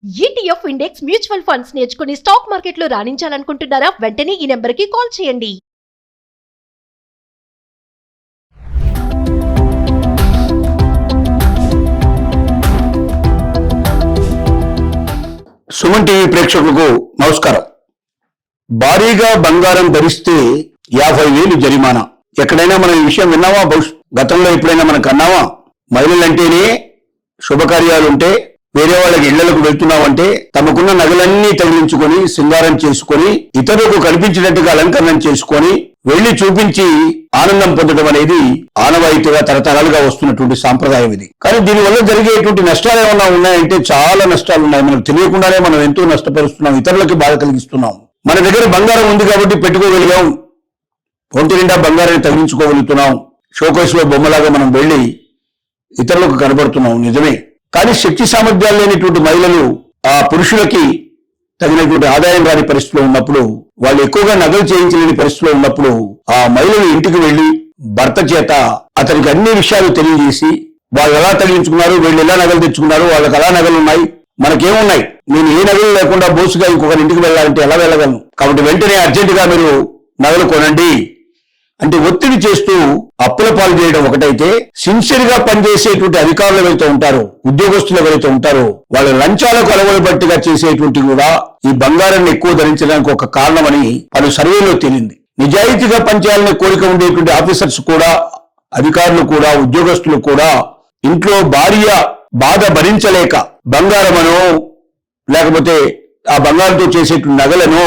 ETF index mutual funds నేర్చుకుని stock మార్కెట్లో రాణించాలనుకుంటున్నారా? వెంటనే ఈ నెంబర్కి కాల్ చేయండి. సుమన్ టీవీ ప్రేక్షకులకు నమస్కారం. భారీగా బంగారం ధరిస్తే 50,000 జరిమానా. ఎక్కడైనా మనం ఈ విషయం విన్నావా? గతంలో ఎప్పుడైనా మనం కన్నావా? మహిళలంటేనే శుభకార్యాలు ఉంటే వేరే వాళ్ళకి ఇళ్లకు వెళ్తున్నామంటే తమకున్న నగలన్నీ తగిలించుకొని సింగారం చేసుకొని ఇతరులకు కనిపించినట్టుగా అలంకరణం చేసుకొని వెళ్లి చూపించి ఆనందం పొందడం అనేది ఆనవాయితీగా తరతరాలుగా వస్తున్నటువంటి సాంప్రదాయం ఇది. కానీ దీనివల్ల జరిగేటువంటి నష్టాలు ఏమన్నా ఉన్నాయంటే చాలా నష్టాలు ఉన్నాయి. మనకు తెలియకుండానే మనం ఎంతో నష్టపరుస్తున్నాం, ఇతరులకి బాధ కలిగిస్తున్నాం. మన దగ్గర బంగారం ఉంది కాబట్టి పెట్టుకోగలిగాం, ఒంటి నిండా బంగారాన్ని తగిలించుకోగలుగుతున్నాం, షోకేస్ లో బొమ్మలాగా మనం వెళ్లి ఇతరులకు కనబడుతున్నాం, నిజమే. కానీ శక్తి సామర్థ్యాలు లేనిటువంటి మహిళలు ఆ పురుషులకి తగినటువంటి ఆదాయం రాని పరిస్థితిలో ఉన్నప్పుడు, వాళ్ళు ఎక్కువగా నగలు చేయించలేని పరిస్థితిలో ఉన్నప్పుడు ఆ మహిళలు ఇంటికి వెళ్లి భర్త చేత అతనికి అన్ని విషయాలు తెలియజేసి వాళ్ళు ఎలా తగిలించుకున్నారు, వీళ్ళు ఎలా నగలు తెచ్చుకున్నారు, వాళ్ళకి ఎలా నగలు ఉన్నాయి, మనకేమున్నాయి, నేను ఏ నగలు లేకుండా బోసుగా ఇంకొకరి ఇంటికి వెళ్ళాలంటే ఎలా వెళ్ళగలను, కాబట్టి వెంటనే అర్జెంటుగా మీరు నగలు కొనండి అంటే ఒత్తిడి చేస్తూ అప్పుల పాలు చేయడం ఒకటైతే, సిన్సియర్ గా పనిచేసేటువంటి అధికారులు ఎవరైతే ఉంటారో, ఉద్యోగస్తులు ఎవరైతే ఉంటారో వాళ్ళ లంచాలకు అలవడబట్టిగా చేసేటువంటి కూడా ఈ బంగారాన్ని ఎక్కువ ధరించడానికి ఒక కారణమని పలు సర్వేలో తేలింది. నిజాయితీగా పనిచేయాలనే కోరిక ఉండేటువంటి ఆఫీసర్స్ కూడా, అధికారులు కూడా, ఉద్యోగస్తులు కూడా ఇంట్లో భార్య బాధ భరించలేక బంగారమనో లేకపోతే ఆ బంగారంతో చేసేటువంటి నగలను,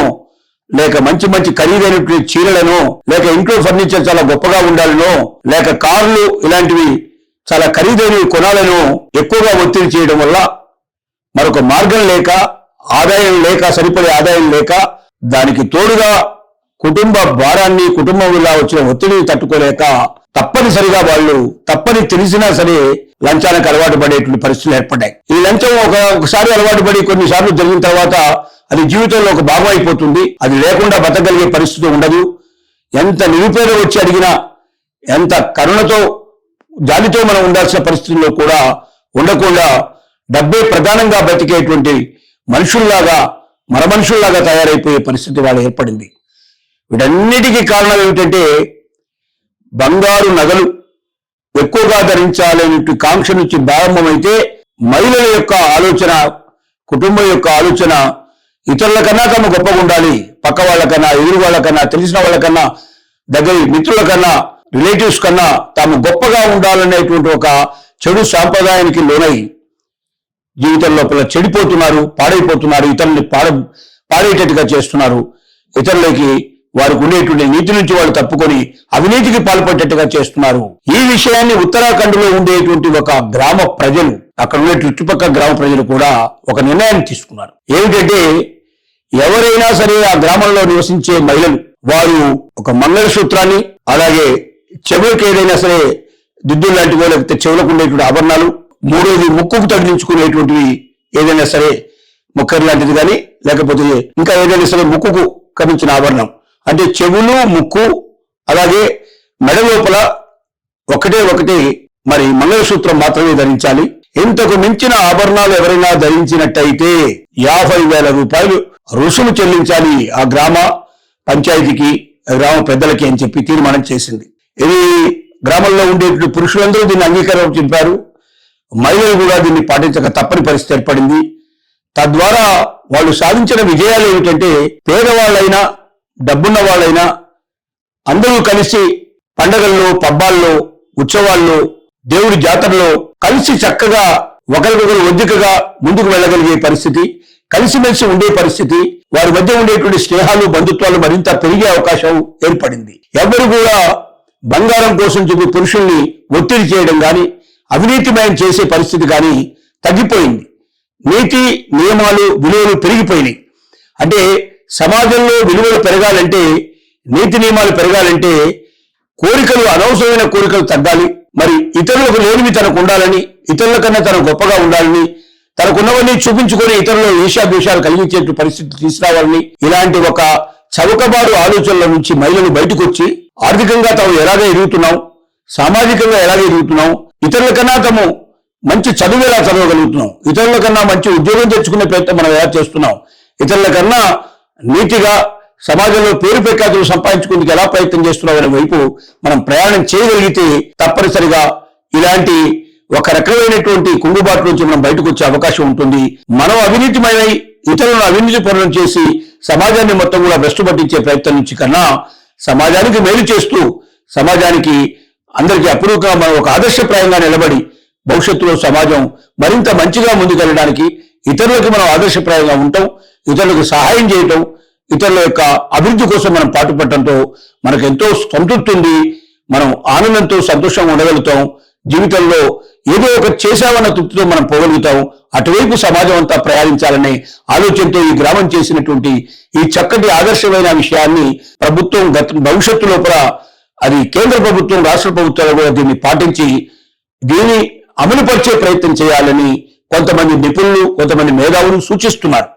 లేక మంచి మంచి ఖరీదైనటువంటి చీరలను, లేక ఇంట్లో ఫర్నిచర్ చాలా గొప్పగా ఉండాలనో, లేక కార్లు ఇలాంటివి చాలా ఖరీదైనవి కొనాలను ఎక్కువగా ఒత్తిడి చేయడం వల్ల మరొక మార్గం లేక, ఆదాయం లేక, సరిపడే ఆదాయం లేక, దానికి తోడుగా కుటుంబ భారాన్ని, కుటుంబంలో వచ్చిన ఒత్తిడిని తట్టుకోలేక తప్పనిసరిగా వాళ్ళు తప్పని తెలిసినా సరే లంచానికి అలవాటు పడేటువంటి పరిస్థితులు ఏర్పడ్డాయి. ఈ లంచం ఒకసారి అలవాటు పడి కొన్నిసార్లు జరిగిన తర్వాత అది జీవితంలో ఒక భాగం అయిపోతుంది. అది లేకుండా బతకగలిగే పరిస్థితి ఉండదు. ఎంత నిరుపేద వచ్చి అడిగినా, ఎంత కరుణతో జాలితో మనం ఉండాల్సిన పరిస్థితుల్లో కూడా ఉండకుండా డబ్బే ప్రధానంగా బతికేటువంటి మనుషుల్లాగా, మనుషుల్లాగా తయారైపోయే పరిస్థితి వాళ్ళు ఏర్పడింది. వీటన్నిటికీ కారణం ఏమిటంటే, బంగారు నగలు ఎక్కువగా ధరించాలనే కాంక్ష నుంచి ప్రారంభమైతే మహిళల యొక్క ఆలోచన, కుటుంబం యొక్క ఆలోచన ఇతరుల కన్నా తమ గొప్పగా ఉండాలి, పక్క వాళ్ళకన్నా, ఎదురు వాళ్ళకన్నా, తెలిసిన వాళ్ళకన్నా, దగ్గర మిత్రుల కన్నా, రిలేటివ్స్ కన్నా తాము గొప్పగా ఉండాలనేటువంటి ఒక చెడు సాంప్రదాయానికి లోనై జీవితం లోపల చెడిపోతున్నారు, పాడైపోతున్నారు, ఇతరుల్ని పాడేటట్టుగా చేస్తున్నారు. ఇతరులకి వారికి ఉండేటువంటి నీతి నుంచి వాళ్ళు తప్పుకొని అవినీతికి పాల్పడేట్టుగా చేస్తున్నారు. ఈ విషయాన్ని ఉత్తరాఖండ్ లో ఉండేటువంటి ఒక గ్రామ ప్రజలు, అక్కడ ఉండే చుట్టుపక్కల గ్రామ ప్రజలు కూడా ఒక నిర్ణయాన్ని తీసుకున్నారు. ఏమిటంటే, ఎవరైనా సరే ఆ గ్రామంలో నివసించే మహిళలు వారు ఒక మంగళసూత్రాన్ని, అలాగే చెవులకు ఏదైనా సరే దిద్దులు లాంటివో లేకపోతే చెవులకు ఉండేటువంటి ఆభరణాలు, మూడోది ముక్కుకు తగిలించుకునేటువంటివి ఏదైనా సరే ముక్కర్ లాంటిది కానీ, లేకపోతే ఇంకా ఏదైనా సరే ముక్కుకు కనిపించిన ఆభరణం అంటే చెవులు, ముక్కు, అలాగే మెడ లోపల ఒకటి మరి మంగళసూత్రం మాత్రమే ధరించాలి. ఇంతకు మించిన ఆభరణాలు ఎవరైనా ధరించినట్టయితే 50,000 రూపాయలు రుసుము చెల్లించాలి ఆ గ్రామ పంచాయతీకి, గ్రామ పెద్దలకి అని చెప్పి తీర్మానం చేసింది. ఇది గ్రామంలో ఉండేటువంటి పురుషులందరూ దీన్ని అంగీకారం చెప్పారు. మహిళలు కూడా దీన్ని పాటించక తప్పని పరిస్థితి ఏర్పడింది. తద్వారా వాళ్ళు సాధించిన విజయాలు ఏమిటంటే, పేదవాళ్ళైనా డబ్బున్న వాళ్ళైనా అందరూ కలిసి పండగల్లో, పబ్బాల్లో, ఉత్సవాల్లో, దేవుడి జాతరలో కలిసి చక్కగా ఒకరికొకరు ఒద్దికగా ముందుకు వెళ్ళగలిగే పరిస్థితి, కలిసిమెలిసి ఉండే పరిస్థితి, వారి మధ్య ఉండేటువంటి స్నేహాలు, బంధుత్వాలు మరింత పెరిగే అవకాశం ఏర్పడింది. ఎవరు కూడా బంగారం కోసం చెప్పి పురుషుల్ని ఒత్తిడి చేయడం కానీ, అవినీతిమయం చేసే పరిస్థితి కానీ తగ్గిపోయింది. నీతి నియమాలు, విలువలు పెరిగిపోయినాయి. అంటే సమాజంలో విలువలు పెరగాలంటే, నీతి నియమాలు పెరగాలంటే కోరికలు, అనవసరమైన కోరికలు తగ్గాలి. మరి ఇతరులకు లేనివి తనకు ఉండాలని, ఇతరుల కన్నా తను గొప్పగా ఉండాలని, తనకున్నవన్నీ చూపించుకొని ఇతరులు ఈర్ష్యాద్వేషాలు కలిగించే పరిస్థితి తీసుకురావాలని, ఇలాంటి ఒక చౌకబారు ఆలోచనల నుంచి మహిళలు బయటకు వచ్చి ఆర్థికంగా తాము ఎలాగ ఎదుగుతున్నాం, సామాజికంగా ఎలాగ ఎదుగుతున్నాం, ఇతరుల కన్నా తాము మంచి చదువు ఎలా చదవగలుగుతున్నాం, ఇతరుల కన్నా మంచి ఉద్యోగం తెచ్చుకునే ప్రయత్నం మనం ఎలా చేస్తున్నాం, ఇతరుల కన్నా నీతిగా సమాజంలో పేరు ప్రఖ్యాతులు సంపాదించుకునేందుకు ఎలా ప్రయత్నం చేస్తున్నాం అనే వైపు మనం ప్రయాణం చేయగలిగితే తప్పనిసరిగా ఇలాంటి ఒక రకమైనటువంటి కుంగుబాటు నుంచి మనం బయటకు వచ్చే అవకాశం ఉంటుంది. మనం అవినీతిమై ఇతరులను అవినీతి పనులను చేసి సమాజాన్ని మొత్తం కూడా భ్రష్టు పట్టించే ప్రయత్నం నుంచి కన్నా సమాజానికి మేలు చేస్తూ సమాజానికి అందరికీ అపురూపంగా మనం ఒక ఆదర్శప్రాయంగా నిలబడి భవిష్యత్తులో సమాజం మరింత మంచిగా ముందుకెళ్ళడానికి ఇతరులకు మనం ఆదర్శప్రాయంగా ఉంటాం, ఇతరులకు సహాయం చేయటం, ఇతరుల యొక్క అభివృద్ధి కోసం మనం పాటుపడటంతో మనకు ఎంతో సంతృప్తి ఉంది. మనం ఆనందంతో సంతోషంగా ఉండగలుగుతాం. జీవితంలో ఏదో ఒకటి చేశామన్న తృప్తితో మనం పోగలుగుతాం. అటువైపు సమాజం అంతా ప్రయాణించాలనే ఆలోచనతో ఈ గ్రామం చేసినటువంటి ఈ చక్కటి ఆదర్శమైన విషయాన్ని ప్రభుత్వం భవిష్యత్తు లోపల అది కేంద్ర ప్రభుత్వం రాష్ట్ర ప్రభుత్వాలు కూడా దీన్ని పాటించి దీన్ని అమలుపరిచే ప్రయత్నం చేయాలని కొంతమంది నిపుణులు కొంతమంది మేధావులు సూచిస్తున్నారు.